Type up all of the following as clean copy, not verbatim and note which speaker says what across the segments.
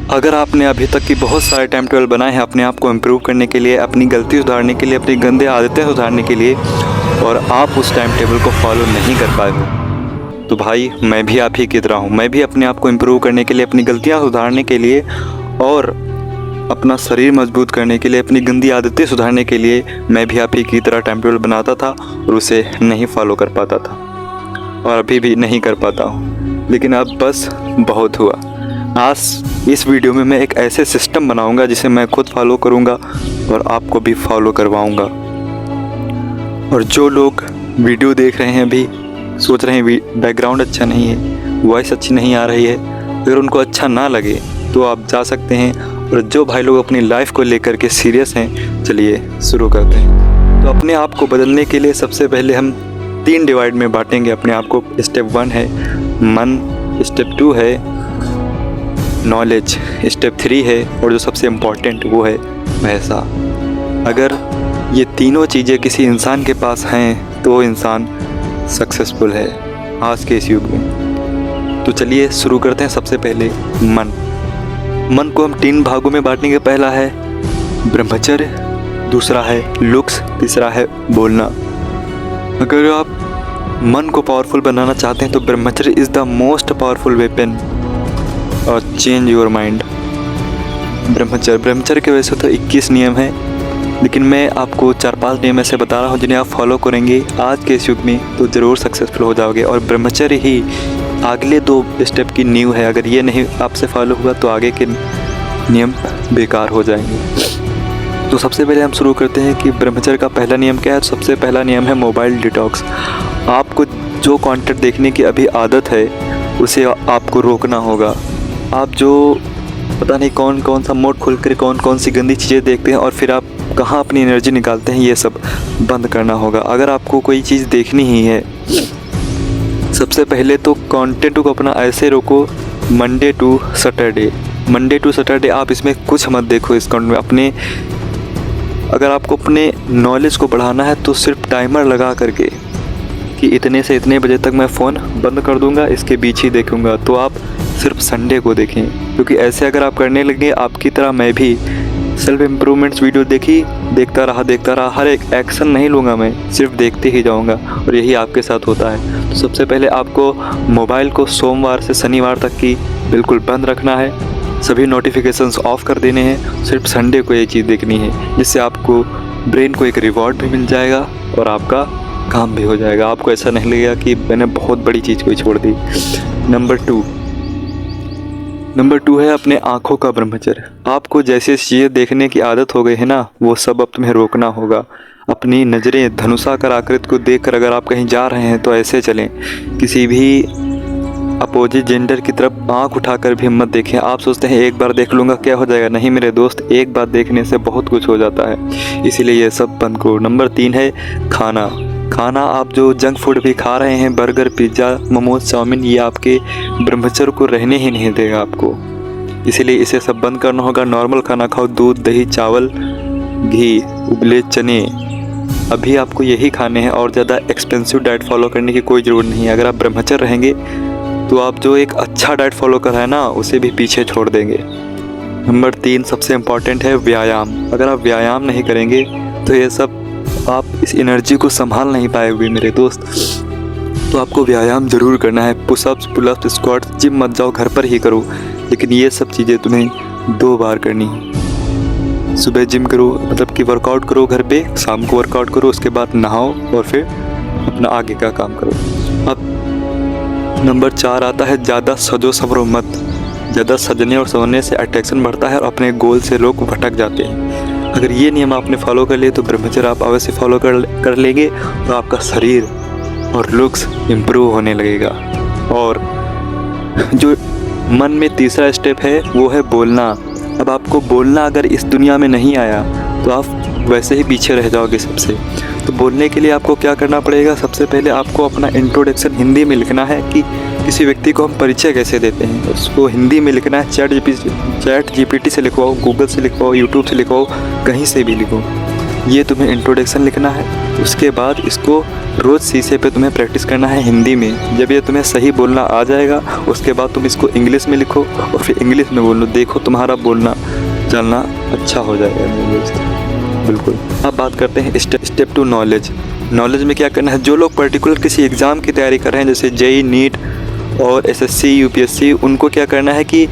Speaker 1: अगर आपने अभी तक की बहुत सारे टाइम टेबल बनाए हैं अपने आप को इम्प्रूव करने के लिए, अपनी गलती सुधारने के लिए, अपनी गंदे आदतें सुधारने के लिए, और आप उस टाइम टेबल को फॉलो नहीं कर पाए हो, तो भाई मैं भी आप ही की तरह हूँ। मैं भी अपने आप को इम्प्रूव करने के लिए, अपनी गलतियाँ सुधारने के लिए और अपना शरीर मजबूत करने के लिए, अपनी गंदी आदतें सुधारने के लिए मैं भी आप ही की तरह टाइम टेबल बनाता था और उसे नहीं फॉलो कर पाता था, और अभी भी नहीं कर पाता हूँ। लेकिन अब बस बहुत हुआ। आज इस वीडियो में मैं एक ऐसे सिस्टम बनाऊंगा जिसे मैं खुद फॉलो करूंगा और आपको भी फॉलो करवाऊंगा। और जो लोग वीडियो देख रहे हैं अभी, सोच रहे हैं बैकग्राउंड अच्छा नहीं है, वॉइस अच्छी नहीं आ रही है, अगर उनको अच्छा ना लगे तो आप जा सकते हैं। और जो भाई लोग अपनी लाइफ को लेकर के सीरियस हैं, चलिए शुरू करते हैं। तो अपने आप को बदलने के लिए सबसे पहले हम 3 डिवाइड में बांटेंगे अपने आप को। स्टेप 1 है मन, स्टेप 2 है नॉलेज, स्टेप 3 है और जो सबसे इम्पॉर्टेंट वो है पैसा। अगर ये तीनों चीज़ें किसी इंसान के पास हैं तो वो इंसान सक्सेसफुल है आज के इस युग में। तो चलिए शुरू करते हैं। सबसे पहले मन को हम 3 भागों में बांटेंगे। पहला है ब्रह्मचर्य, दूसरा है लुक्स, तीसरा है बोलना। अगर आप मन को पावरफुल बनाना चाहते हैं तो ब्रह्मचर्य is the most powerful weapon और चेंज योर माइंड। ब्रह्मचर्य के वैसे तो 21 नियम हैं, लेकिन मैं आपको 4-5 नियम ऐसे बता रहा हूँ जिन्हें आप फॉलो करेंगे आज के इस युग में तो ज़रूर सक्सेसफुल हो जाओगे। और ब्रह्मचर्य ही अगले 2 स्टेप की नींव है। अगर ये नहीं आपसे फॉलो हुआ तो आगे के नियम बेकार हो जाएंगे। तो सबसे पहले हम शुरू करते हैं कि ब्रह्मचर्य का पहला नियम क्या है। सबसे पहला नियम है मोबाइल डिटॉक्स। आपको जो कंटेंट देखने की अभी आदत है उसे आपको रोकना होगा। आप जो पता नहीं कौन कौन सा मोड खोल कर कौन कौन सी गंदी चीज़ें देखते हैं और फिर आप कहाँ अपनी एनर्जी निकालते हैं, ये सब बंद करना होगा। अगर आपको कोई चीज़ देखनी ही है, सबसे पहले तो कंटेंट को अपना ऐसे रोको मंडे टू सैटरडे आप इसमें कुछ मत देखो। इस कंटेंट में अपने अगर आपको अपने नॉलेज को बढ़ाना है तो सिर्फ टाइमर लगा करके कि इतने से इतने बजे तक मैं फ़ोन बंद कर दूंगा, इसके बीच ही देखूंगा, तो आप सिर्फ संडे को देखें। क्योंकि ऐसे अगर आप करने लगे, आपकी तरह मैं भी सेल्फ इम्प्रूवमेंट्स वीडियो देखता रहा, हर एक एक्शन नहीं लूँगा, मैं सिर्फ देखते ही जाऊँगा और यही आपके साथ होता है। तो सबसे पहले आपको मोबाइल को सोमवार से शनिवार तक की बिल्कुल बंद रखना है, सभी नोटिफिकेशंस ऑफ कर देने हैं, सिर्फ संडे को ये चीज़ देखनी है, जिससे आपको ब्रेन को एक रिवॉर्ड भी मिल जाएगा और आपका काम भी हो जाएगा। आपको ऐसा नहीं लगेगा कि मैंने बहुत बड़ी चीज़ को छोड़ दी। नंबर 2 है अपने आँखों का ब्रह्मचर्य। आपको जैसे चीज़ें देखने की आदत हो गई है ना, वो सब अब तुम्हें रोकना होगा। अपनी नज़रें धनुषाकार आकृति को देखकर अगर आप कहीं जा रहे हैं तो ऐसे चलें। किसी भी अपोजिट जेंडर की तरफ आंख उठाकर भी मत देखें। आप सोचते हैं एक बार देख लूँगा क्या हो जाएगा। नहीं मेरे दोस्त, एक बार देखने से बहुत कुछ हो जाता है, इसीलिए ये सब बंद करो। नंबर 3 है खाना। आप जो जंक फूड भी खा रहे हैं, बर्गर, पिज़्ज़ा, मोमोज, चाउमीन, ये आपके ब्रह्मचर्य को रहने ही नहीं देगा आपको, इसीलिए इसे सब बंद करना होगा। नॉर्मल खाना खाओ, दूध, दही, चावल, घी, उबले चने, अभी आपको यही खाने हैं और ज़्यादा एक्सपेंसिव डाइट फॉलो करने की कोई ज़रूरत नहीं है। अगर आप ब्रह्मचर्य रहेंगे तो आप जो एक अच्छा डाइट फॉलो कर रहे हैं ना, उसे भी पीछे छोड़ देंगे। नंबर 3 सबसे इम्पॉर्टेंट है व्यायाम। अगर आप व्यायाम नहीं करेंगे तो ये सब आप इस एनर्जी को संभाल नहीं पाएंगे मेरे दोस्त। तो आपको व्यायाम ज़रूर करना है। पुशअप्स, पुलअप्स, स्क्वाट्स, जिम मत जाओ, घर पर ही करो, लेकिन ये सब चीज़ें तुम्हें 2 बार करनी है। सुबह जिम करो, मतलब कि वर्कआउट करो घर पे, शाम को वर्कआउट करो, उसके बाद नहाओ और फिर अपना आगे का काम करो। अब नंबर 4 आता है ज़्यादा सजो संवरो मत। ज़्यादा सजने और संवरने से अट्रैक्शन बढ़ता है और अपने गोल से लोग भटक जाते हैं। अगर ये नियम आपने फॉलो कर लिए तो ब्रह्मचर्य आप अवश्य फॉलो कर लेंगे और आपका शरीर और लुक्स इम्प्रूव होने लगेगा। और जो मन में तीसरा स्टेप है वो है बोलना। अब आपको बोलना अगर इस दुनिया में नहीं आया तो आप वैसे ही पीछे रह जाओगे सबसे। तो बोलने के लिए आपको क्या करना पड़ेगा, सबसे पहले आपको अपना इंट्रोडक्शन हिंदी में लिखना है कि किसी व्यक्ति को हम परिचय कैसे देते हैं, उसको हिंदी में लिखना है। चैट जीपीटी से लिखवाओ, गूगल से लिखवाओ, यूट्यूब से लिखवाओ, कहीं से भी लिखो। ये तुम्हें इंट्रोडक्शन लिखना है। उसके बाद इसको रोज़ शीशे पे तुम्हें प्रैक्टिस करना है हिंदी में। जब ये तुम्हें सही बोलना आ जाएगा उसके बाद तुम इसको इंग्लिश में लिखो और फिर इंग्लिश में बोलो। देखो तुम्हारा बोलना चलना अच्छा हो जाएगा मेरे दोस्त, बिल्कुल। अब बात करते हैं स्टेप टू नॉलेज। नॉलेज में क्या करना है, जो लोग पर्टिकुलर किसी एग्ज़ाम की तैयारी कर रहे हैं जैसे जेईई, नीट और एसएससी, यूपीएससी, उनको क्या करना है कि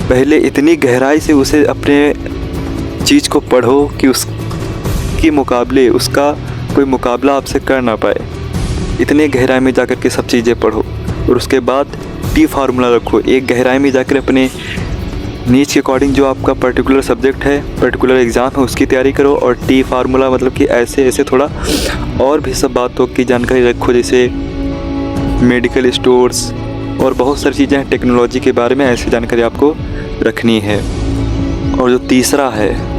Speaker 1: पहले इतनी गहराई से उसे अपने चीज़ को पढ़ो कि उसके मुकाबले उसका कोई मुकाबला आपसे कर ना पाए। इतने गहराई में जाकर के सब चीज़ें पढ़ो और उसके बाद टी फार्मूला रखो। एक गहराई में जाकर अपने नीच के अकॉर्डिंग जो आपका पर्टिकुलर सब्जेक्ट है, पर्टिकुलर एग्ज़ाम है, उसकी तैयारी करो। और टी फार्मूला मतलब कि ऐसे ऐसे थोड़ा और भी सब बातों की जानकारी रखो, जैसे मेडिकल स्टोर्स और बहुत सारी चीज़ें हैं टेक्नोलॉजी के बारे में, ऐसी जानकारी आपको रखनी है। और जो तीसरा है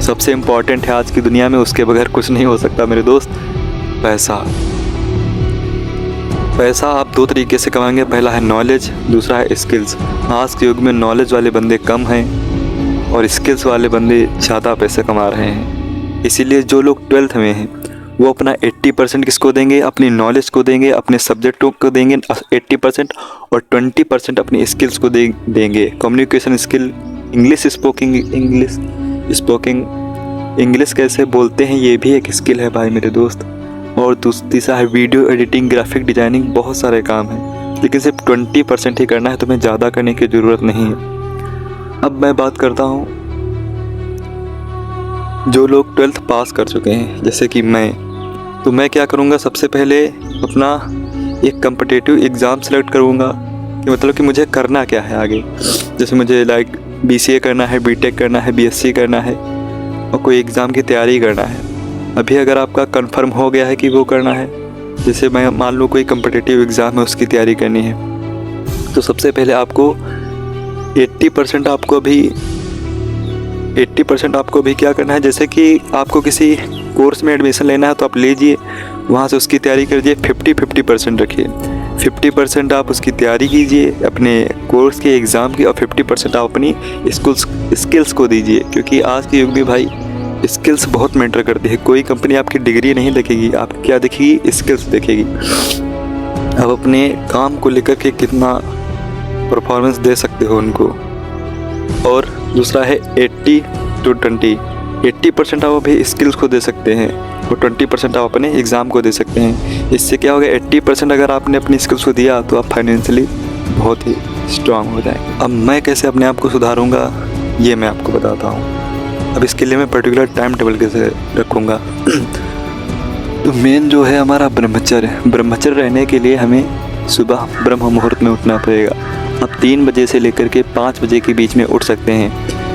Speaker 1: सबसे इम्पॉर्टेंट है आज की दुनिया में, उसके बगैर कुछ नहीं हो सकता मेरे दोस्त, पैसा। पैसा आप दो तरीके से कमाएंगे, पहला है नॉलेज, दूसरा है स्किल्स। आज के युग में नॉलेज वाले बंदे कम हैं और स्किल्स वाले बंदे ज़्यादा पैसे कमा रहे हैं। इसीलिए जो लोग 12th में हैं वो अपना 80% किसको देंगे, अपनी नॉलेज को देंगे, अपने सब्जेक्टों को देंगे 80% और 20% अपनी स्किल्स को देंगे। कम्युनिकेशन स्किल, इंग्लिश कैसे बोलते हैं ये भी एक स्किल है भाई मेरे दोस्त। और तीसरा है वीडियो एडिटिंग, ग्राफिक डिज़ाइनिंग, बहुत सारे काम हैं, लेकिन सिर्फ 20% ही करना है, तुम्हें ज़्यादा करने की ज़रूरत नहीं है। अब मैं बात करता हूँ जो लोग 12th पास कर चुके हैं जैसे कि मैं, तो मैं क्या करूँगा, सबसे पहले अपना एक कम्पिटिटिव एग्ज़ाम सेलेक्ट करूँगा कि मतलब कि मुझे करना क्या है आगे। जैसे मुझे लाइक BCA करना है, BTech करना है, BSc करना है और कोई एग्ज़ाम की तैयारी करना है। अभी अगर आपका कंफर्म हो गया है कि वो करना है, जैसे मैं मान लो कोई कम्पिटिटिव एग्ज़ाम है उसकी तैयारी करनी है, तो सबसे पहले आपको 80% आपको भी क्या करना है, जैसे कि आपको किसी कोर्स में एडमिशन लेना है तो आप लीजिए, वहाँ से उसकी तैयारी करिए। 50% रखिए, 50% आप उसकी तैयारी कीजिए अपने कोर्स के एग्ज़ाम की और 50% आप अपनी स्किल्स को दीजिए, क्योंकि आज के युग में भाई स्किल्स बहुत मैटर करती है। कोई कंपनी आपकी डिग्री नहीं देखेगी, आप क्या देखेगी, स्किल्स देखेगी। आप अपने काम को लेकर के कितना परफॉर्मेंस दे सकते हो उनको। और दूसरा है 80% आप अभी स्किल्स को दे सकते हैं और 20% आप अपने एग्ज़ाम को दे सकते हैं। इससे क्या होगा, 80% अगर आपने अपनी स्किल्स को दिया तो आप फाइनेंशियली बहुत ही स्ट्रांग हो जाएंगे। अब मैं कैसे अपने आप को सुधारूँगा ये मैं आपको बताता हूँ। अब इसके लिए मैं पर्टिकुलर टाइम टेबल कैसे रखूँगा तो मेन जो है हमारा ब्रह्मचर्य रहने के लिए हमें सुबह ब्रह्म मुहूर्त में उठना पड़ेगा। आप 3 बजे से लेकर के 5 बजे के बीच में उठ सकते हैं।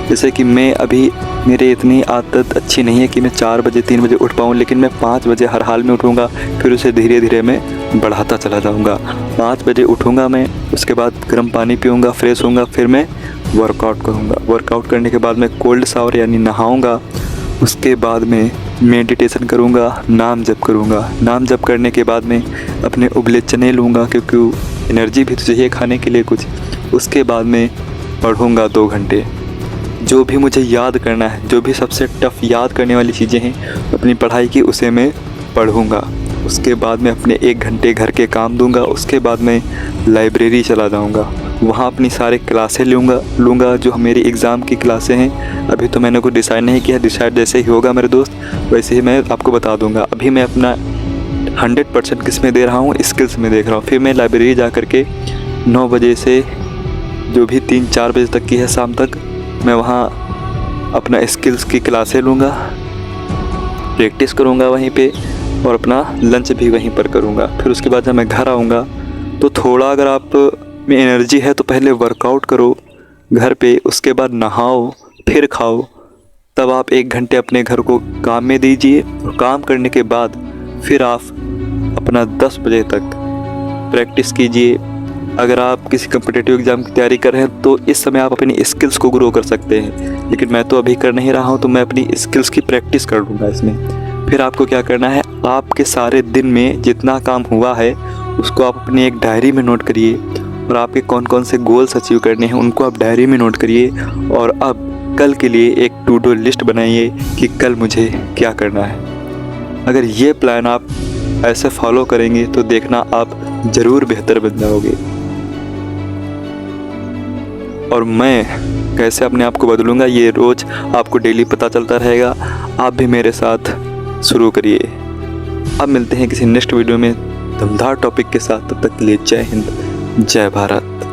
Speaker 1: जैसे कि मैं अभी मेरे इतनी आदत अच्छी नहीं है कि मैं 4 बजे 3 बजे उठ पाऊँ, लेकिन मैं 5 बजे हर हाल में उठूँगा, फिर उसे धीरे धीरे मैं बढ़ाता चला जाऊँगा। 5 बजे उठूँगा मैं, उसके बाद गर्म पानी पीऊँगा, फ्रेश होऊंगा, फिर मैं वर्कआउट करूँगा। वर्कआउट करने के बाद मैं कोल्ड शावर यानी नहाऊँगा, उसके बाद में मेडिटेशन करूँगा, नाम जप करूँगा। नाम जप करने के बाद में अपने उबले चने लूँगा, क्योंकि एनर्जी भी तो चाहिए खाने के लिए कुछ। उसके बाद में पढ़ूँगा 2 घंटे, जो भी मुझे याद करना है, जो भी सबसे टफ याद करने वाली चीज़ें हैं अपनी पढ़ाई की, उसे मैं पढ़ूँगा। उसके बाद मैं अपने 1 घंटे घर के काम दूँगा। उसके बाद मैं लाइब्रेरी चला जाऊँगा, वहाँ अपनी सारे क्लासें लूँगा जो मेरी एग्ज़ाम की क्लासें हैं। अभी तो मैंने कुछ डिसाइड नहीं किया, डिसाइड जैसे ही होगा मेरे दोस्त वैसे ही मैं आपको बता दूँगा। अभी मैं अपना 100% किस में दे रहा हूँ, स्किल्स में देख रहा हूँ। फिर मैं लाइब्रेरी जा कर के 9 बजे से जो भी 3-4 बजे तक की है शाम तक, मैं वहाँ अपना स्किल्स की क्लासें लूँगा, प्रैक्टिस करूँगा वहीं पे और अपना लंच भी वहीं पर करूँगा। फिर उसके बाद जब मैं घर आऊँगा तो थोड़ा अगर आप में एनर्जी है तो पहले वर्कआउट करो घर पे, उसके बाद नहाओ, फिर खाओ, तब आप 1 घंटे अपने घर को काम में दीजिए। और काम करने के बाद फिर आप अपना 10 बजे तक प्रैक्टिस कीजिए। अगर आप किसी कम्पिटिटिव एग्ज़ाम की तैयारी कर रहे हैं तो इस समय आप अपनी स्किल्स को ग्रो कर सकते हैं, लेकिन मैं तो अभी कर नहीं रहा हूँ, तो मैं अपनी स्किल्स की प्रैक्टिस कर लूँगा इसमें। फिर आपको क्या करना है, आपके सारे दिन में जितना काम हुआ है उसको आप अपनी एक डायरी में नोट करिए, और आपके कौन कौन से गोल्स अचीव करने हैं उनको आप डायरी में नोट करिए। और अब कल के लिए एक टू डू लिस्ट बनाइए कि कल मुझे क्या करना है। अगर ये प्लान आप ऐसे फॉलो करेंगे तो देखना आप ज़रूर बेहतर बन जाओगे। और मैं कैसे अपने आप को बदलूँगा ये रोज़ आपको डेली पता चलता रहेगा। आप भी मेरे साथ शुरू करिए। अब मिलते हैं किसी नेक्स्ट वीडियो में दमदार टॉपिक के साथ। तब तक के लिए जय हिंद, जय भारत।